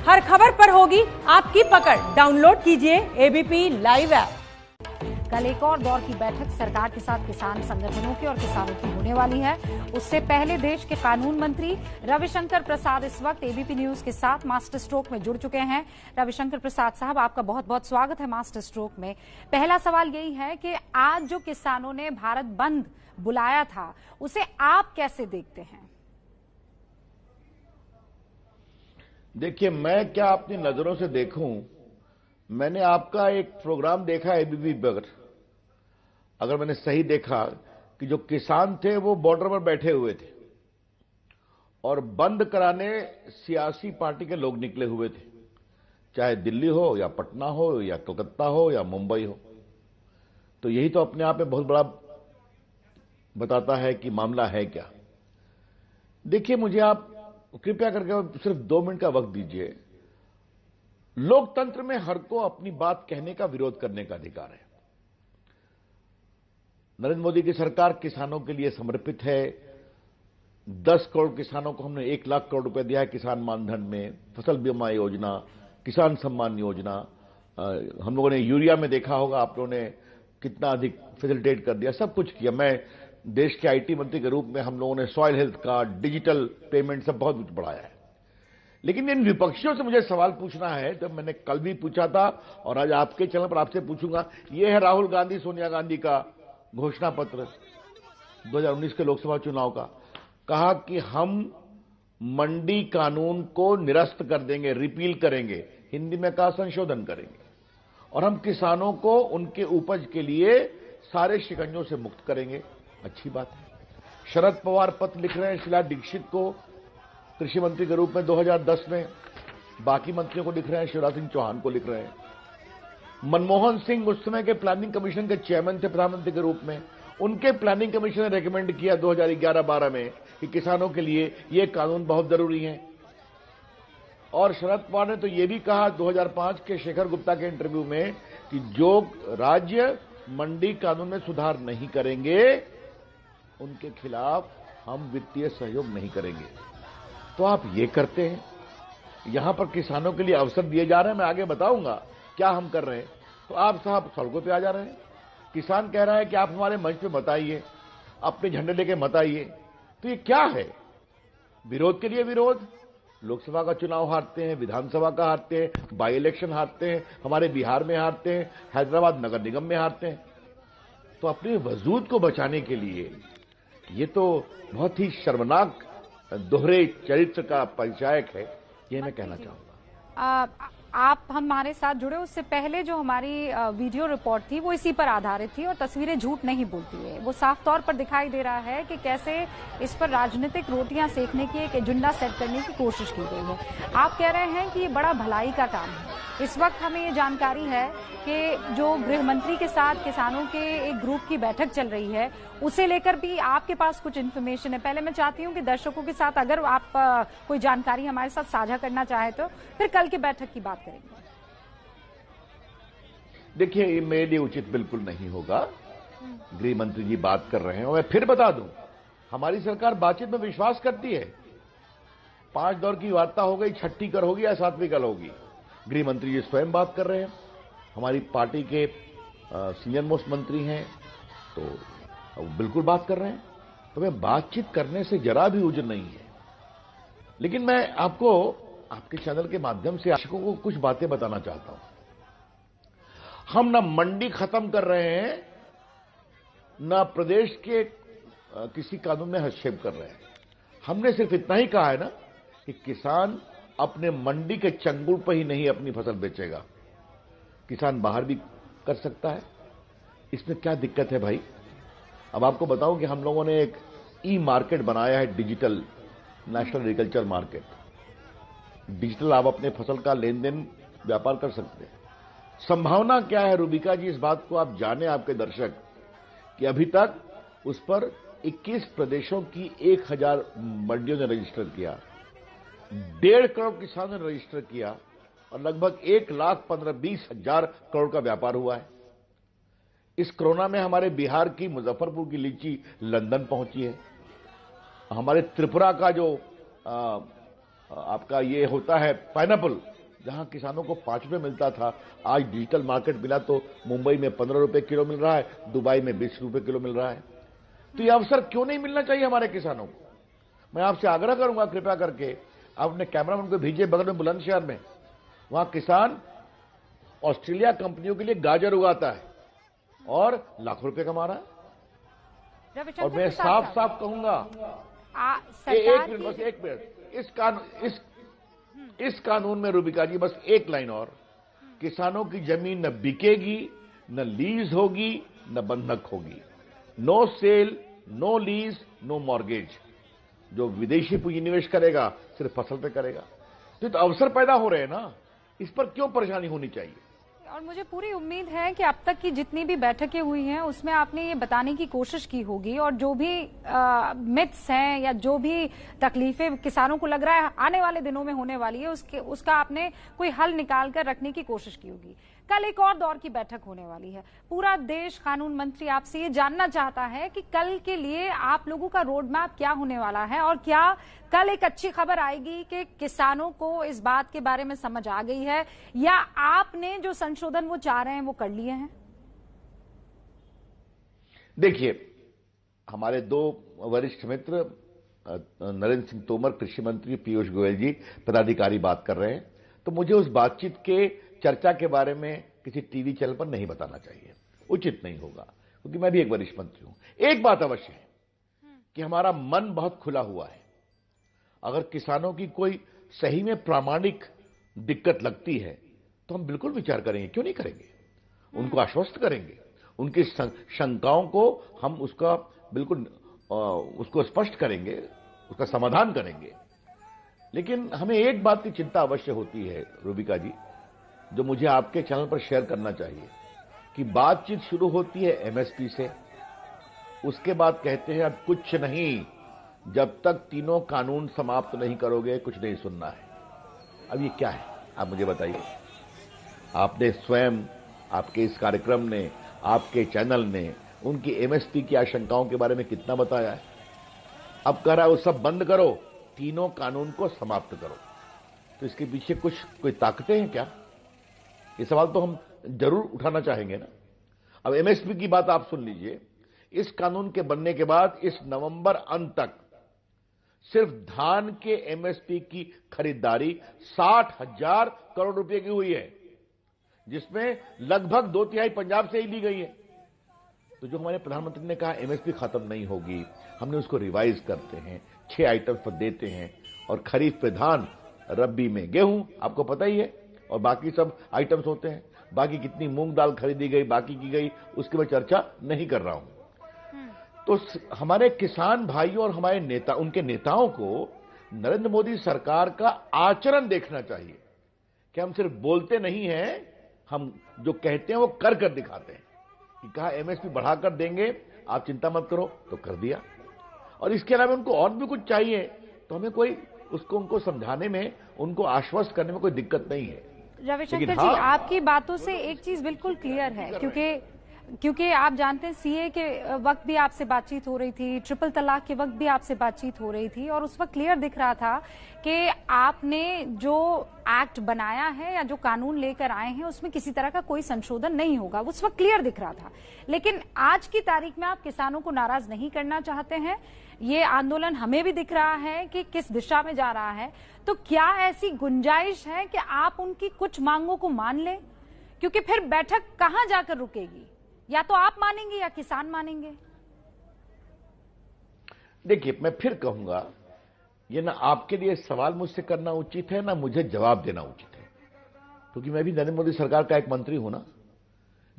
हर खबर पर होगी आपकी पकड़। डाउनलोड कीजिए एबीपी लाइव ऐप। कल एक और दौर की बैठक सरकार के साथ किसान संगठनों की और किसानों की होने वाली है। उससे पहले देश के कानून मंत्री रविशंकर प्रसाद इस वक्त एबीपी न्यूज के साथ मास्टर स्ट्रोक में जुड़ चुके हैं। रविशंकर प्रसाद साहब, आपका बहुत बहुत स्वागत है मास्टर स्ट्रोक में। पहला सवाल यही है कि आज जो किसानों ने भारत बंद बुलाया था, उसे आप कैसे देखते हैं? देखिए, मैं क्या अपनी नजरों से देखूं, मैंने आपका एक प्रोग्राम देखा एबीपी पर। अगर मैंने सही देखा कि जो किसान थे वो बॉर्डर पर बैठे हुए थे और बंद कराने सियासी पार्टी के लोग निकले हुए थे, चाहे दिल्ली हो या पटना हो या कलकत्ता हो या मुंबई हो। तो यही तो अपने आप में बहुत बड़ा बताता है कि मामला है क्या। देखिए, मुझे आप कृपया करके सिर्फ 2 मिनट का वक्त दीजिए। लोकतंत्र में हर को अपनी बात कहने का, विरोध करने का अधिकार है। नरेंद्र मोदी की सरकार किसानों के लिए समर्पित है। 10 करोड़ किसानों को हमने 1 लाख करोड़ रुपए दिया है किसान मानधन में, फसल बीमा योजना, किसान सम्मान योजना। हम लोगों ने यूरिया में देखा होगा, आप लोगों ने कितना अधिक फैसिलिटेट कर दिया, सब कुछ किया। मैं देश के आईटी मंत्री के रूप में हम लोगों ने soil health card, digital payment, सब बहुत कुछ बढ़ाया है। लेकिन इन विपक्षियों से मुझे सवाल पूछना है, जब मैंने कल भी पूछा था और आज आपके चैनल पर आपसे पूछूंगा। यह है राहुल गांधी सोनिया गांधी का घोषणा पत्र 2019 के लोकसभा चुनाव का। कहा कि हम मंडी कानून को निरस्त कर देंगे, रिपील करेंगे, हिंदी में कहा संशोधन करेंगे, और हम किसानों को उनके उपज के लिए सारे शिकंजों से मुक्त करेंगे। अच्छी बात है। शरद पवार पत्र लिख रहे हैं शीला दीक्षित को कृषि मंत्री के रूप में 2010 में, बाकी मंत्रियों को लिख रहे हैं, शिवराज सिंह चौहान को लिख रहे हैं। मनमोहन सिंह उस समय के प्लानिंग कमीशन के चेयरमैन थे प्रधानमंत्री के रूप में, उनके प्लानिंग कमीशन ने रेकमेंड किया 2011-12 में कि किसानों के लिए ये कानून बहुत जरूरी है। और शरद पवार ने तो ये भी कहा 2005 के शेखर गुप्ता के इंटरव्यू में कि जो राज्य मंडी कानून में सुधार नहीं करेंगे उनके खिलाफ हम वित्तीय सहयोग नहीं करेंगे। तो आप ये करते हैं, यहां पर किसानों के लिए अवसर दिए जा रहे हैं। मैं आगे बताऊंगा क्या हम कर रहे हैं। तो आप साहब सड़कों पे आ जा रहे हैं। किसान कह रहा है कि आप हमारे मंच पे मत आइए, अपने झंडे लेके मत आइए। तो ये क्या है? विरोध के लिए विरोध। लोकसभा का चुनाव हारते हैं, विधानसभा का हारते हैं, बाई इलेक्शन हारते हैं, हमारे बिहार में हारते हैं, हैदराबाद नगर निगम में हारते हैं। तो अपने वजूद को बचाने के लिए ये तो बहुत ही शर्मनाक दोहरे चरित्र का परिचायक है, ये मैं कहना चाहूंगा। आप हमारे साथ जुड़े उससे पहले जो हमारी वीडियो रिपोर्ट थी वो इसी पर आधारित थी और तस्वीरें झूठ नहीं बोलती है। वो साफ तौर पर दिखाई दे रहा है कि कैसे इस पर राजनीतिक रोटियां सेकने की एक एजेंडा सेट करने की कोशिश की गई है। आप कह रहे हैं कि ये बड़ा भलाई का काम है। इस वक्त हमें ये जानकारी है कि जो गृह मंत्री के साथ किसानों के एक ग्रुप की बैठक चल रही है, उसे लेकर भी आपके पास कुछ इन्फॉर्मेशन है। पहले मैं चाहती हूं कि दर्शकों के साथ अगर आप कोई जानकारी हमारे साथ साझा करना चाहे तो फिर कल की बैठक की बात करेंगे। देखिए, ये मेरे लिए उचित बिल्कुल नहीं होगा। गृह मंत्री जी बात कर रहे हैं और मैं फिर बता दूं, हमारी सरकार बातचीत में विश्वास करती है। 5 दौर की वार्ता हो गई, 6ठी कल होगी या 7वीं कल होगी। गृह मंत्री जी स्वयं बात कर रहे हैं, हमारी पार्टी के सीनियर मोस्ट मंत्री हैं, तो वो बिल्कुल बात कर रहे हैं। तो मैं बातचीत करने से जरा भी उजर नहीं है। लेकिन मैं आपको आपके चैनल के माध्यम से दर्शकों को कुछ बातें बताना चाहता हूं। हम ना मंडी खत्म कर रहे हैं, ना प्रदेश के किसी कानून में हस्तक्षेप कर रहे हैं। हमने सिर्फ इतना ही कहा है ना कि किसान अपने मंडी के चंगुल पर ही नहीं अपनी फसल बेचेगा, किसान बाहर भी कर सकता है। इसमें क्या दिक्कत है भाई? अब आपको बताऊं कि हम लोगों ने एक ई मार्केट बनाया है, digital national agriculture market. Digital आप अपने फसल का लेन देन व्यापार कर सकते हैं। संभावना क्या है रूबिका जी, इस बात को आप जाने आपके दर्शक, कि अभी तक उस पर 21 प्रदेशों की 1000 मंडियों ने रजिस्टर किया, 1.5 करोड़ किसानों ने रजिस्टर किया और लगभग 1,15,20,000 करोड़ का व्यापार हुआ है। इस कोरोना में हमारे बिहार की मुजफ्फरपुर की लीची लंदन पहुंची है। हमारे त्रिपुरा का जो आपका ये होता है पाइनएप्पल, जहां किसानों को 5 रुपए मिलता था, आज डिजिटल मार्केट मिला तो मुंबई में 15 रुपए किलो मिल रहा है, दुबई में 20 रुपए किलो मिल रहा है। तो ये अवसर क्यों नहीं मिलना चाहिए हमारे किसानों को? मैं आपसे आग्रह करूंगा, कृपया करके आप अपने कैमरामैन को भेजिए बगल में बुलंदशहर में, वहां किसान ऑस्ट्रेलिया कंपनियों के लिए गाजर उगाता है और लाखों रुपए कमा रहा है। और मैं साफ साफ कहूंगा, एक मिनट, इस कानून में रूबिका जी बस एक लाइन और, किसानों की जमीन न बिकेगी, न लीज होगी, न बंधक होगी। No sale, no lease, no mortgage. जो विदेशी पूंजी निवेश करेगा सिर्फ फसल पे करेगा। तो अवसर पैदा हो रहे हैं ना, इस पर क्यों परेशानी होनी चाहिए? और मुझे पूरी उम्मीद है कि अब तक की जितनी भी बैठकें हुई हैं उसमें आपने ये बताने की कोशिश की होगी, और जो भी मिथ्स हैं या जो भी तकलीफें किसानों को लग रहा है आने वाले दिनों में होने वाली है, उसका आपने कोई हल निकाल कर रखने की कोशिश की होगी। कल एक और दौर की बैठक होने वाली है। पूरा देश कानून मंत्री आपसे ये जानना चाहता है कि कल के लिए आप लोगों का रोड मैप क्या होने वाला है, और क्या कल एक अच्छी खबर आएगी कि किसानों को इस बात के बारे में समझ आ गई है, या आपने जो संशोधन वो चाह रहे हैं वो कर लिए हैं? देखिए, हमारे दो वरिष्ठ मित्र नरेंद्र सिंह तोमर कृषि मंत्री, पीयूष गोयल जी पदाधिकारी बात कर रहे हैं, तो मुझे उस बातचीत के चर्चा के बारे में किसी टीवी चैनल पर नहीं बताना चाहिए, उचित नहीं होगा, क्योंकि मैं भी एक वरिष्ठ मंत्री हूं। एक बात अवश्य है कि हमारा मन बहुत खुला हुआ है। अगर किसानों की कोई सही में प्रामाणिक दिक्कत लगती है तो हम बिल्कुल विचार करेंगे, क्यों नहीं करेंगे, उनको आश्वस्त करेंगे, उनकी शंकाओं को हम उसका बिल्कुल उसको स्पष्ट करेंगे, उसका समाधान करेंगे। लेकिन हमें एक बात की चिंता अवश्य होती है रूबिका जी, जो मुझे आपके चैनल पर शेयर करना चाहिए, कि बातचीत शुरू होती है एमएसपी से, उसके बाद कहते हैं अब कुछ नहीं, जब तक तीनों कानून समाप्त नहीं करोगे कुछ नहीं सुनना है। अब ये क्या है, आप मुझे बताइए। आपने स्वयं, आपके इस कार्यक्रम ने, आपके चैनल ने उनकी एमएसपी की आशंकाओं के बारे में कितना बताया है। अब कह रहा है वो सब बंद करो, तीनों कानून को समाप्त करो। तो इसके पीछे कोई ताकतें हैं क्या? ये सवाल तो हम जरूर उठाना चाहेंगे ना। अब एमएसपी की बात आप सुन लीजिए। इस कानून के बनने के बाद इस नवंबर अंत तक सिर्फ धान के एमएसपी की खरीदारी 60,000 करोड़ रुपए की हुई है, जिसमें लगभग 2/3 पंजाब से ही ली गई है। तो जो हमारे प्रधानमंत्री ने कहा एमएसपी खत्म नहीं होगी, हमने उसको रिवाइज करते हैं, 6 आइटम पर देते हैं, और खरीफ पे धान, रबी में गेहूं, आपको पता ही है, और बाकी सब आइटम्स होते हैं। बाकी कितनी मूंग दाल खरीदी गई, बाकी की गई, उसकी मैं चर्चा नहीं कर रहा हूं। तो हमारे किसान भाई और हमारे नेता, उनके नेताओं को नरेंद्र मोदी सरकार का आचरण देखना चाहिए, कि हम सिर्फ बोलते नहीं हैं, हम जो कहते हैं वो कर दिखाते हैं। कि कहा एमएसपी बढ़ाकर देंगे, आप चिंता मत करो, तो कर दिया। और इसके अलावा उनको और भी कुछ चाहिए तो हमें कोई उनको समझाने में, उनको आश्वस्त करने में कोई दिक्कत नहीं है। रविशंकर जी, आपकी बातों से एक चीज बिल्कुल क्लियर है, क्योंकि आप जानते हैं सीए के वक्त भी आपसे बातचीत हो रही थी, ट्रिपल तलाक के वक्त भी आपसे बातचीत हो रही थी, और उस वक्त क्लियर दिख रहा था कि आपने जो एक्ट बनाया है या जो कानून लेकर आए हैं उसमें किसी तरह का कोई संशोधन नहीं होगा, उस वक्त क्लियर दिख रहा था। लेकिन आज की तारीख में आप किसानों को नाराज नहीं करना चाहते हैं। ये आंदोलन हमें भी दिख रहा है कि किस दिशा में जा रहा है। तो क्या ऐसी गुंजाइश है कि आप उनकी कुछ मांगों को मान लें? क्योंकि फिर बैठक कहां जाकर रुकेगी, या तो आप मानेंगे या किसान मानेंगे। देखिए, मैं फिर कहूंगा, ये ना आपके लिए सवाल मुझसे करना उचित है, ना मुझे जवाब देना उचित है, क्योंकि मैं भी नरेंद्र मोदी सरकार का एक मंत्री हूं ना।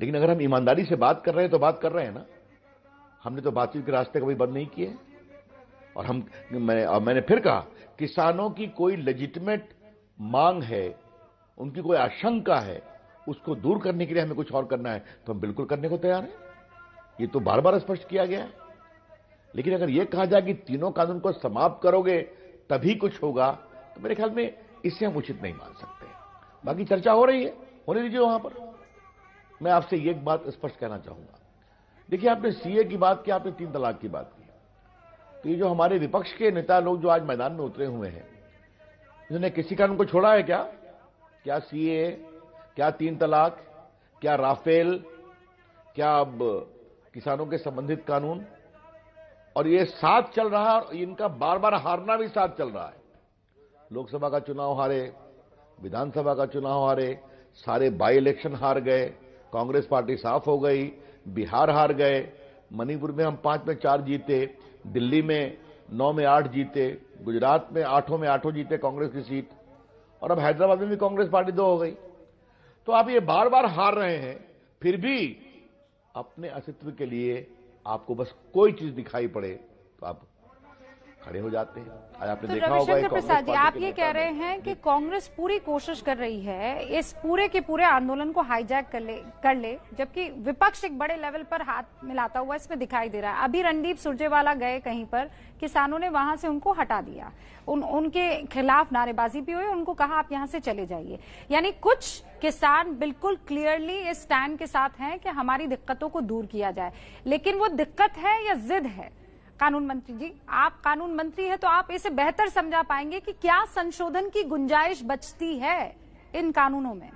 लेकिन अगर हम ईमानदारी से बात कर रहे हैं तो बात कर रहे हैं ना। हमने तो बातचीत के रास्ते कभी बंद नहीं किए। और मैंने फिर कहा, किसानों की कोई लेजिटिमेट मांग है, उनकी कोई आशंका है, उसको दूर करने के लिए हमें कुछ और करना है तो हम बिल्कुल करने को तैयार हैं। ये तो बार बार स्पष्ट किया गया है। लेकिन अगर यह कहा जाए कि तीनों कानून को समाप्त करोगे तभी कुछ होगा, तो मेरे ख्याल में इससे हम उचित नहीं मान सकते। बाकी चर्चा हो रही है, होने दीजिए वहां पर। मैं आपसे एक बात स्पष्ट कहना चाहूंगा। देखिए, आपने सीए की बात की, आपने 3 तलाक की बात की, तो ये जो हमारे विपक्ष के नेता लोग जो आज मैदान में उतरे हुए हैं, इन्होंने किसी कानून को छोड़ा है क्या? क्या सीए, क्या 3 तलाक, क्या राफेल, क्या अब किसानों के संबंधित कानून, और ये साथ चल रहा है और इनका बार बार हारना भी साथ चल रहा है। लोकसभा का चुनाव हारे, विधानसभा का चुनाव हारे, सारे बाई इलेक्शन हार गए, कांग्रेस पार्टी साफ हो गई, बिहार हार गए, मणिपुर में हम 5 में 4 जीते, दिल्ली में 9 में 8 जीते, गुजरात में 8 में 8 जीते कांग्रेस की सीट, और अब हैदराबाद में भी कांग्रेस पार्टी 2 हो गई। तो आप ये बार बार हार रहे हैं, फिर भी अपने अस्तित्व के लिए आपको बस कोई चीज दिखाई पड़े तो आप खड़े हो जाते हैं। आज आपने तो देखा होगा रविशंकर प्रसाद जी, आप के ये कह रहे हैं कि कांग्रेस पूरी कोशिश कर रही है इस पूरे के पूरे आंदोलन को हाईजैक कर ले, जबकि विपक्ष एक बड़े लेवल पर हाथ मिलाता हुआ इसमें दिखाई दे रहा है। अभी रणदीप सुरजेवाला गए कहीं पर, किसानों ने वहां से उनको हटा दिया, उनके खिलाफ नारेबाजी भी हुई, उनको कहा आप यहां से चले जाइए। यानी कुछ किसान बिल्कुल क्लियरली इस स्टैंड के साथ हैं कि हमारी दिक्कतों को दूर किया जाए, लेकिन वो दिक्कत है या जिद है? कानून मंत्री जी, आप कानून मंत्री हैं तो आप इसे बेहतर समझा पाएंगे कि क्या संशोधन की गुंजाइश बचती है इन कानूनों में?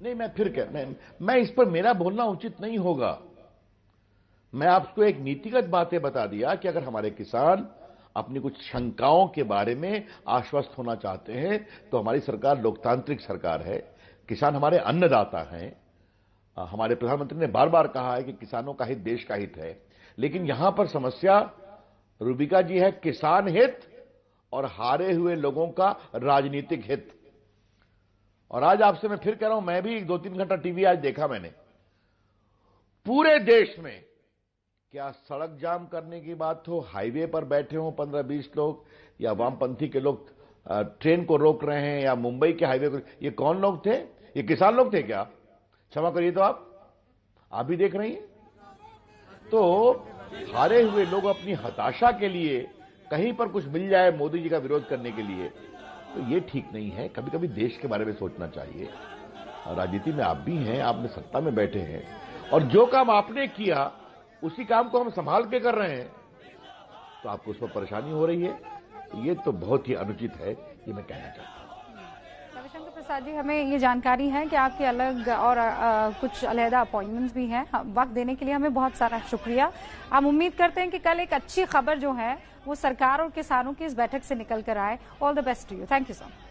नहीं, मैं इस पर मेरा बोलना उचित नहीं होगा। मैं आपको एक नीतिगत बातें बता दिया कि अगर हमारे किसान अपनी कुछ शंकाओं के बारे में आश्वस्त होना चाहते हैं तो हमारी सरकार लोकतांत्रिक सरकार है, किसान हमारे अन्नदाता हैं। हमारे प्रधानमंत्री ने बार बार कहा है कि किसानों का हित देश का हित है, लेकिन यहां पर समस्या रूबिका जी है किसान हित और हारे हुए लोगों का राजनीतिक हित। और आज आपसे मैं फिर कह रहा हूं, मैं भी 2-3 घंटा टीवी आज देखा मैंने, पूरे देश में क्या सड़क जाम करने की बात हो, हाईवे पर बैठे हो 15-20 लोग, या वामपंथी के लोग ट्रेन को रोक रहे हैं, या मुंबई के हाईवे को, ये कौन लोग थे? ये किसान लोग थे क्या? क्षमा करिए, तो आप भी देख रही हैं। तो हारे हुए लोग अपनी हताशा के लिए कहीं पर कुछ मिल जाए मोदी जी का विरोध करने के लिए, तो ये ठीक नहीं है। कभी कभी देश के बारे में सोचना चाहिए। राजनीति में आप भी हैं, आपने सत्ता में बैठे हैं, और जो काम आपने किया उसी काम को हम संभाल के कर रहे हैं, तो आपको उस पर परेशानी हो रही है। ये तो बहुत ही अनुचित है, ये मैं कहना चाहता हूं। रविशंकर प्रसाद जी, हमें ये जानकारी है कि आपके अलग और कुछ अलहदा अपॉइंटमेंट्स भी हैं। वक्त देने के लिए हमें बहुत सारा शुक्रिया। हम उम्मीद करते हैं कि कल एक अच्छी खबर जो है वो सरकार और किसानों की इस बैठक से निकल कर आए। All the best to you. Thank you so much.